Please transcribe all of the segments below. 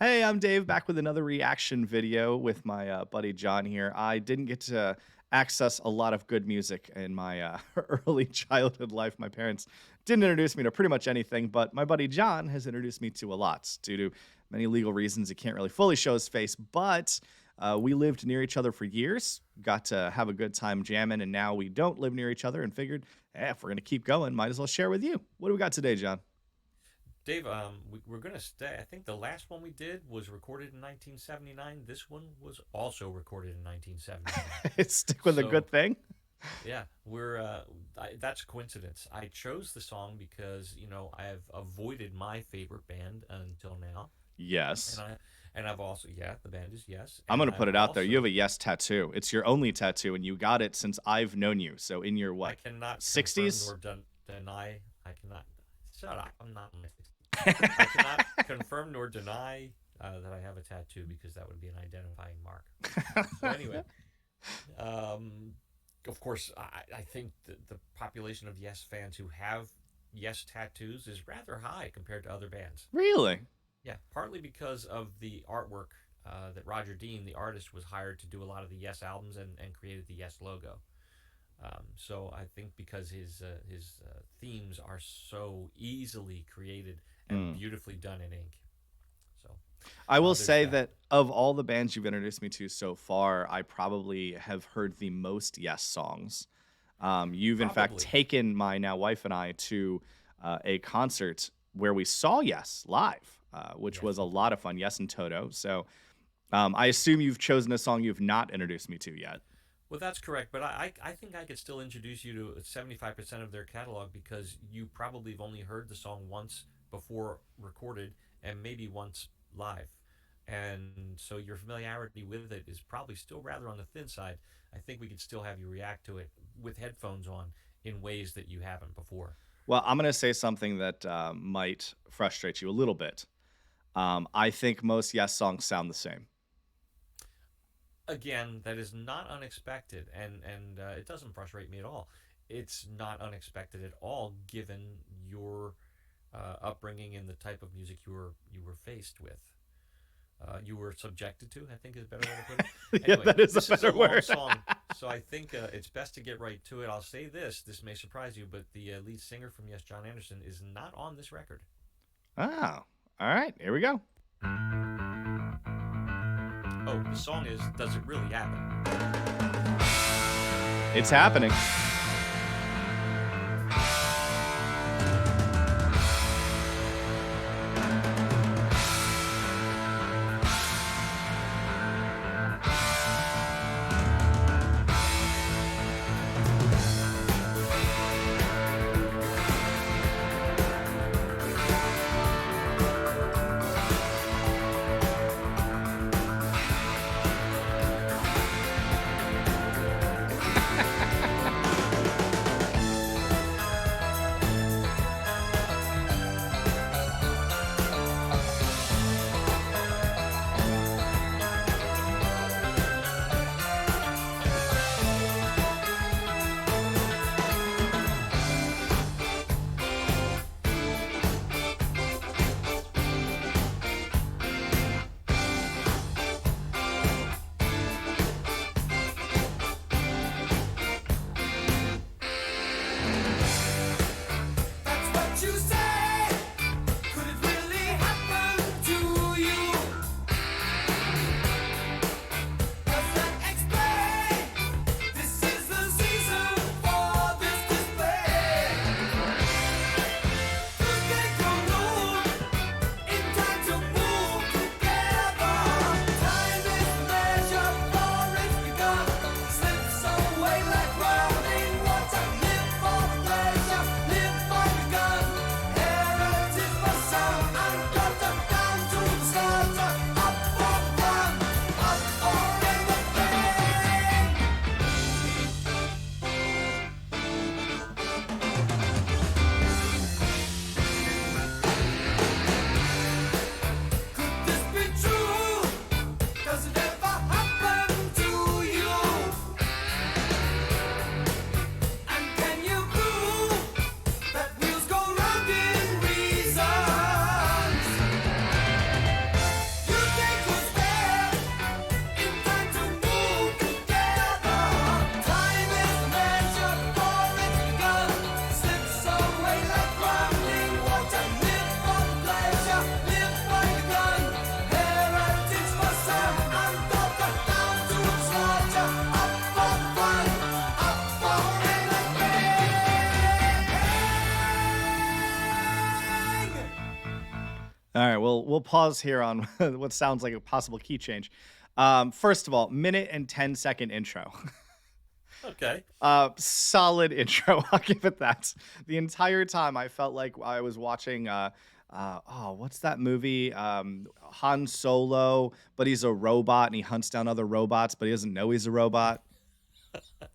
Hey, I'm Dave, back with another reaction video with my buddy John here. I didn't get to access a lot of good music in my early childhood life. My parents didn't introduce me to pretty much anything, but my buddy John has introduced me to a lot due to many legal reasons. He can't really fully show his face, but we lived near each other for years, got to have a good time jamming, and now we don't live near each other and figured, if we're going to keep going, might as well share with you. What do we got today, John? Dave, we're going to stay. I think the last one we did was recorded in 1979. This one was also recorded in 1979. Stick with a So, good thing. yeah, that's a coincidence. I chose the song because, I have avoided my favorite band until now. And Yes. I and I've also, yeah, the band is Yes, I'm and gonna I've put it out there. You have also a yes tattoo. It's your only tattoo, and you got it since I've known you. So in your I what, cannot confirm 60s? nor deny. I cannot shut up. I'm not in my 60s. I cannot confirm nor deny that I have a tattoo because that would be an identifying mark. So anyway, um, of course, I think the population of Yes fans who have Yes tattoos is rather high compared to other bands. Really? Yeah, partly because of the artwork that Roger Dean, the artist, was hired to do a lot of the Yes albums and created the Yes logo. So I think because his themes are so easily created and Mm. beautifully done in ink. So I will there's say that. that of all the bands you've introduced me to so far, I probably have heard the most Yes songs. You've in fact Probably. taken my now wife and I to a concert where we saw Yes live, which Yes, was a we did. lot of fun. Yes and Toto. So I assume you've chosen a song you've not introduced me to yet. Well, that's correct, but I think I could still introduce you to 75% of their catalog because you probably have only heard the song once before recorded and maybe once live. And so your familiarity with it is probably still rather on the thin side. I think we could still have you react to it with headphones on in ways that you haven't before. Well, I'm going to say something that might frustrate you a little bit. I think most Yes songs sound the same. Again, that is not unexpected, and it doesn't frustrate me at all. It's not unexpected at all, given your upbringing and the type of music you were faced with. You were subjected to, I think is a better way to put it. Yeah, Anyway, that is a this is a better long word. song, so I think it's best to get right to it. I'll say this: this may surprise you, but the lead singer from Yes, John Anderson, is not on this record. Oh, all right. Here we go. Oh, the song is "Does It Really Happen?" It's happening. we'll pause here on what sounds like a possible key change. First of all, minute and 10-second intro. Okay. Solid intro. I'll give it that. The entire time I felt like I was watching what's that movie? Han Solo, but he's a robot and he hunts down other robots, but he doesn't know he's a robot.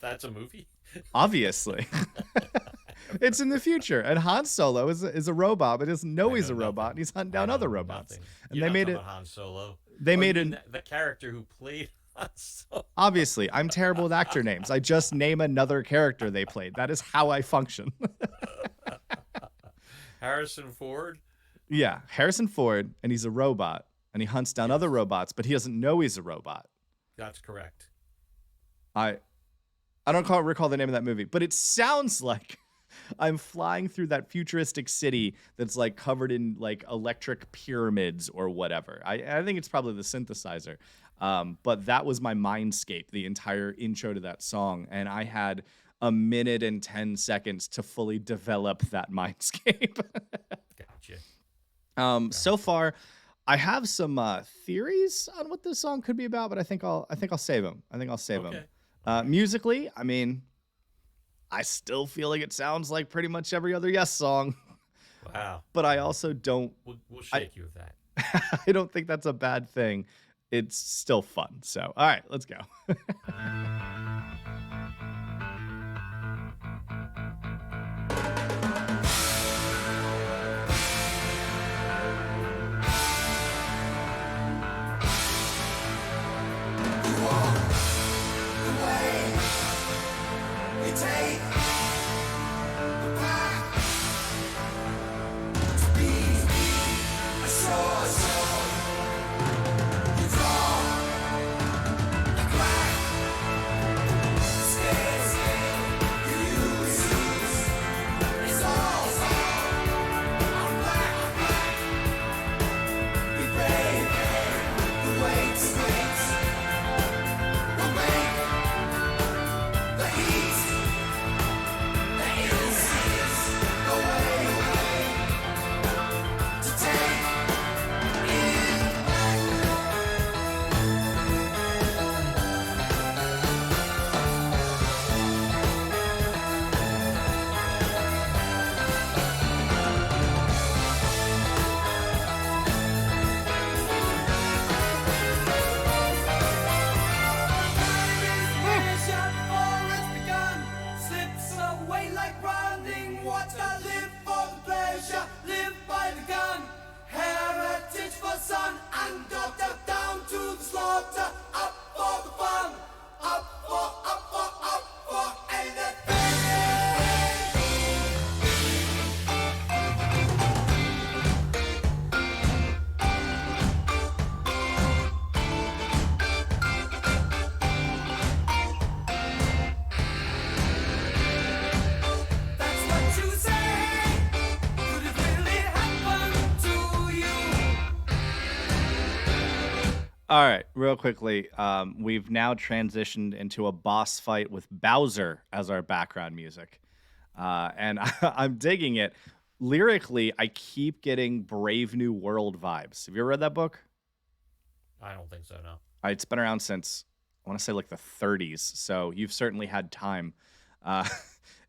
That's a movie? Obviously. It's in the future, and Han Solo is a robot, but doesn't know I he's know a robot, nothing. and he's hunting I down other know robots. nothing. And You're they not made talking it. about Han Solo. They Oh, you made mean it. the character who played Han Solo. Obviously, I'm terrible with actor names. I just name another character they played. That is how I function. Harrison Ford? Yeah, Harrison Ford, and he's a robot, and he hunts down other robots, but he doesn't know he's a robot. That's correct. I don't recall the name of that movie, but it sounds like I'm flying through that futuristic city that's like covered in like electric pyramids or whatever. I think it's probably the synthesizer. But that was my mindscape, the entire intro to that song. And I had a minute and 10 seconds to fully develop that mindscape. Gotcha. So far, I have some theories on what this song could be about, but I think I'll save them. Okay. Musically, I mean, I still feel like it sounds like pretty much every other Yes song. Wow. But I also don't. We'll shake you with that. I don't think that's a bad thing. It's still fun. So, all right, let's go. All right, real quickly, we've now transitioned into a boss fight with Bowser as our background music, and I'm digging it. Lyrically, I keep getting Brave New World vibes. Have you ever read that book? I don't think so, no. It's been around since, I want to say, like the 30s, so you've certainly had time. Uh,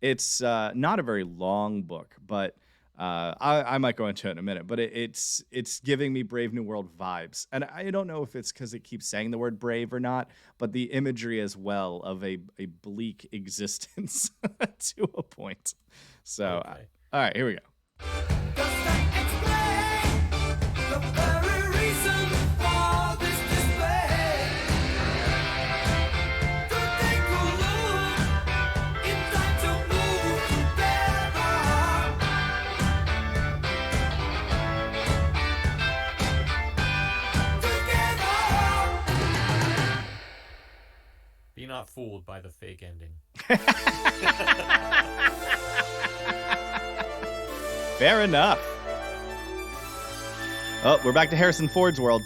it's not a very long book, but I might go into it in a minute, but it's giving me Brave New World vibes. And I don't know if it's because it keeps saying the word brave or not, but the imagery as well of a bleak existence to a point. So, Okay. All right, here we go. Be not fooled by the fake ending. Fair enough. Oh, we're back to Harrison Ford's world.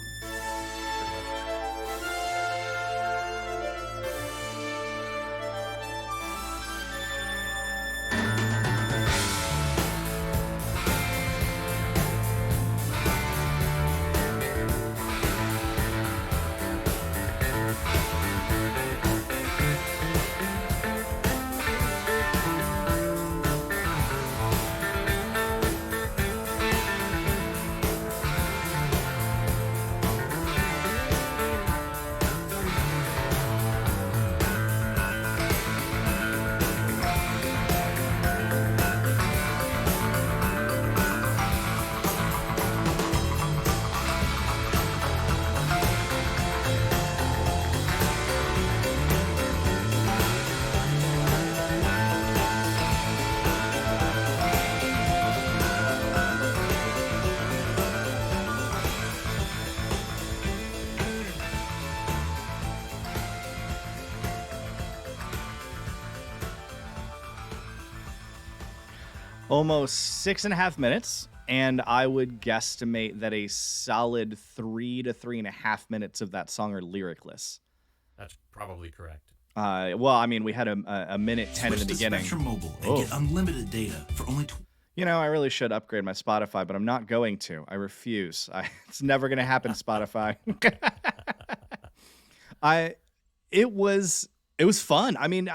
Almost 6.5 minutes. And I would guesstimate that a solid 3 to 3.5 minutes of that song are lyricless. That's probably correct. Well, I mean, we had a minute 10 in the Switch to beginning. Spectrum Mobile and Oh. get unlimited data for only You know, I really should upgrade my Spotify, but I'm not going to. I refuse. It's never going to happen, Spotify. It was fun. I mean,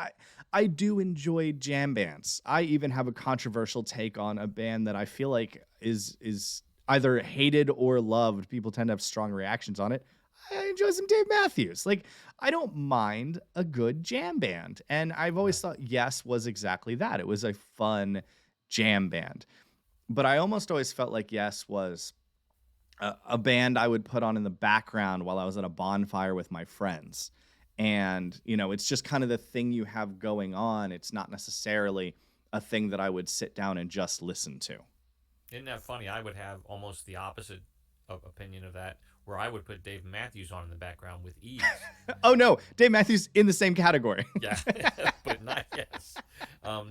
I do enjoy jam bands. I even have a controversial take on a band that I feel like is either hated or loved. People tend to have strong reactions on it. I enjoy some Dave Matthews. Like, I don't mind a good jam band. And I've always thought Yes was exactly that. It was a fun jam band. But I almost always felt like Yes was a band I would put on in the background while I was at a bonfire with my friends. And, you know, it's just kind of the thing you have going on. It's not necessarily a thing that I would sit down and just listen to. Isn't that funny? I would have almost the opposite of opinion of that, where I would put Dave Matthews on in the background with ease. Oh, no. Dave Matthews in the same category. Yeah, but not Yes.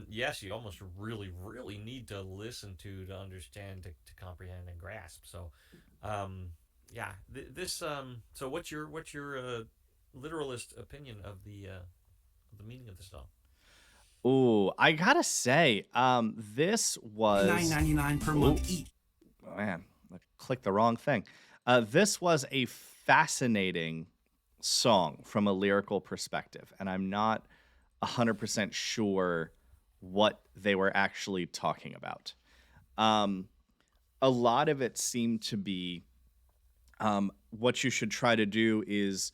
Yes, you almost really, really need to listen to understand, to comprehend and grasp. So, yeah, so what's your literalist opinion of the meaning of the song? Ooh, I gotta say, this was $9.99 per month each. Oh, man, I clicked the wrong thing. This was a fascinating song from a lyrical perspective, and I'm not 100% sure what they were actually talking about. A lot of it seemed to be what you should try to do is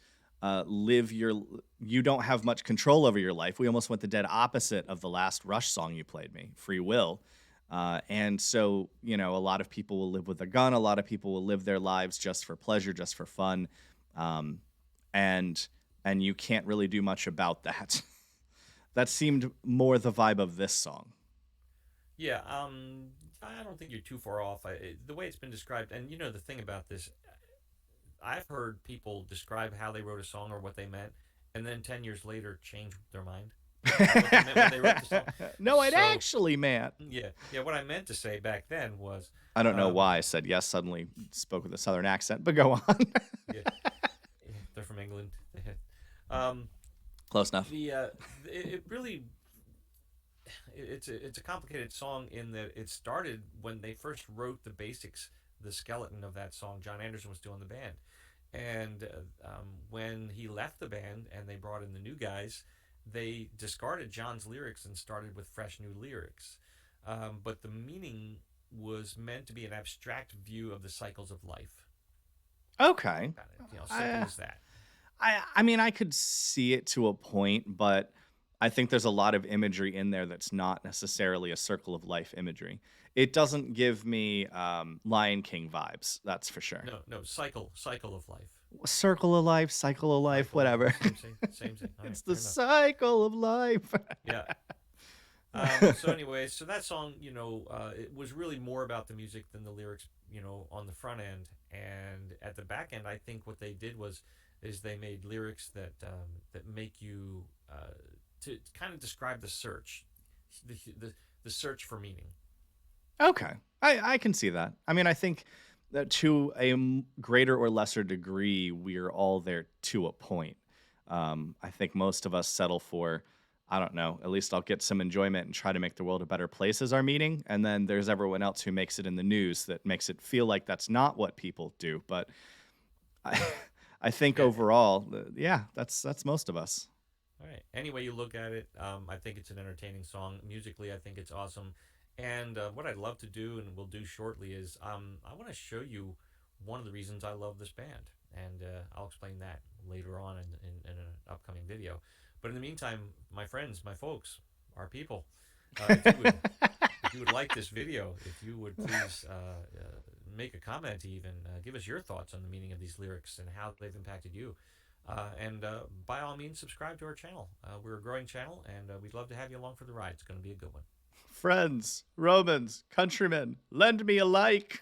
you don't have much control over your life. We almost went the dead opposite of the last Rush song you played me, Free Will. And so, you know, a lot of people will live with a gun. A lot of people will live their lives just for pleasure, just for fun. And you can't really do much about that. That seemed more the vibe of this song. Yeah, I don't think you're too far off. The way it's been described, and you know the thing about this, I've heard people describe how they wrote a song or what they meant, and then 10 years later change their mind. What they meant when they wrote the song. No, it So, actually, man. yeah. What I meant to say back then was, I don't know why I said yes, suddenly spoke with a southern accent, but go on. yeah, they're from England. um, Close enough. it really, it's a complicated song in that it started when they first wrote the basics, the skeleton of that song. John Anderson was doing the band, and when he left the band and they brought in the new guys, they discarded John's lyrics and started with fresh new lyrics. But the meaning was meant to be an abstract view of the cycles of life. Okay. Simple as that. I mean, I could see it to a point, but I think there's a lot of imagery in there that's not necessarily a circle of life imagery. It doesn't give me Lion King vibes, that's for sure. No, cycle of life. Circle of life, cycle of life, whatever. Same thing. All It's right, the cycle of life. yeah. So anyway, so that song, it was really more about the music than the lyrics, on the front end. And at the back end, I think what they did is they made lyrics that make you to kind of describe the search, the search for meaning. Okay. I can see that. I mean, I think that to a greater or lesser degree, we're all there to a point. I think most of us settle for, I don't know, at least I'll get some enjoyment and try to make the world a better place as our meaning. And then there's everyone else who makes it in the news that makes it feel like that's not what people do. But I think overall, yeah, that's most of us. All right. Any way you look at it, I think it's an entertaining song. Musically, I think it's awesome. And what I'd love to do, and we'll do shortly, is I want to show you one of the reasons I love this band. And I'll explain that later on in an upcoming video. But in the meantime, my friends, my folks, our people, if you would like this video, if you would please make a comment, even give us your thoughts on the meaning of these lyrics and how they've impacted you. And by all means, subscribe to our channel. We're a growing channel, and we'd love to have you along for the ride. It's going to be a good one. Friends, Romans, countrymen, lend me a like.